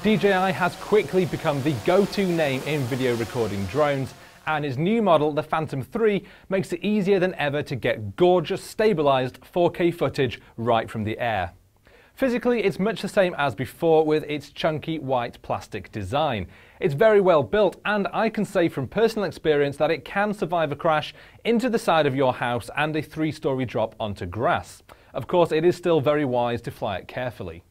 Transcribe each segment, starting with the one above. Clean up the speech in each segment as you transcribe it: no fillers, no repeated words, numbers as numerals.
DJI has quickly become the go-to name in video recording drones, and its new model, the Phantom 3, makes it easier than ever to get gorgeous, stabilised 4K footage right from the air. Physically, it's much the same as before with its chunky white plastic design. It's very well built, and I can say from personal experience that it can survive a crash into the side of your house and a 3-story drop onto grass. Of course, it is still very wise to fly it carefully.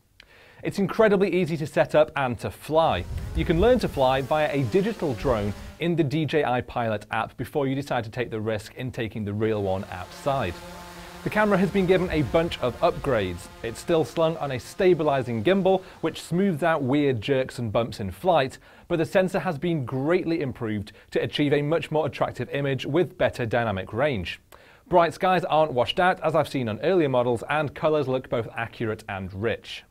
It's incredibly easy to set up and to fly. You can learn to fly via a digital drone in the DJI Pilot app before you decide to take the risk in taking the real one outside. The camera has been given a bunch of upgrades. It's still slung on a stabilizing gimbal, which smooths out weird jerks and bumps in flight, but the sensor has been greatly improved to achieve a much more attractive image with better dynamic range. Bright skies aren't washed out, as I've seen on earlier models, and colors look both accurate and rich.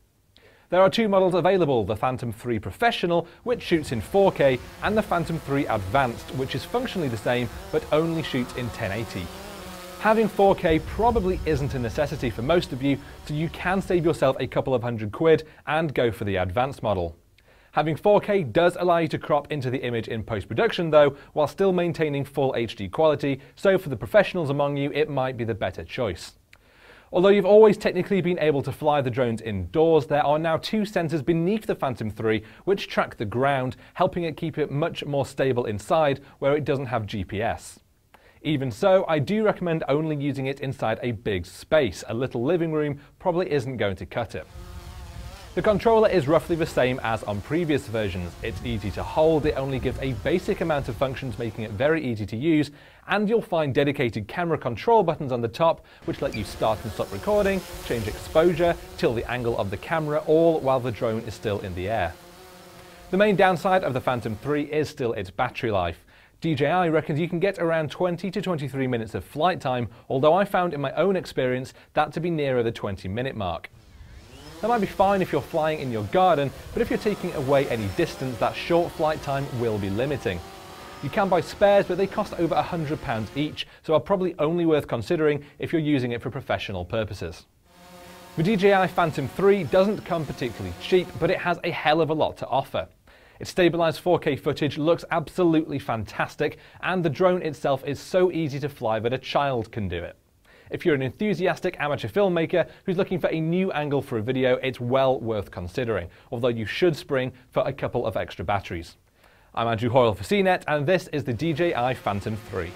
There are 2 models available, the Phantom 3 Professional, which shoots in 4K, and the Phantom 3 Advanced, which is functionally the same, but only shoots in 1080. Having 4K probably isn't a necessity for most of you, so you can save yourself a couple of £100 and go for the Advanced model. Having 4K does allow you to crop into the image in post-production though, while still maintaining full HD quality, so for the professionals among you, it might be the better choice. Although you've always technically been able to fly the drones indoors, there are now 2 sensors beneath the Phantom 3 which track the ground, helping it keep it much more stable inside where it doesn't have GPS. Even so, I do recommend only using it inside a big space. A little living room probably isn't going to cut it. The controller is roughly the same as on previous versions. It's easy to hold, it only gives a basic amount of functions, making it very easy to use, and you'll find dedicated camera control buttons on the top which let you start and stop recording, change exposure, tilt the angle of the camera, all while the drone is still in the air. The main downside of the Phantom 3 is still its battery life. DJI reckons you can get around 20 to 23 minutes of flight time, although I found in my own experience that to be nearer the 20-minute mark. That might be fine if you're flying in your garden, but if you're taking away any distance, that short flight time will be limiting. You can buy spares, but they cost over £100 each, so are probably only worth considering if you're using it for professional purposes. The DJI Phantom 3 doesn't come particularly cheap, but it has a hell of a lot to offer. Its stabilised 4K footage looks absolutely fantastic, and the drone itself is so easy to fly that a child can do it. If you're an enthusiastic amateur filmmaker who's looking for a new angle for a video, it's well worth considering, although you should spring for a couple of extra batteries. I'm Andrew Hoyle for CNET, and this is the DJI Phantom 3.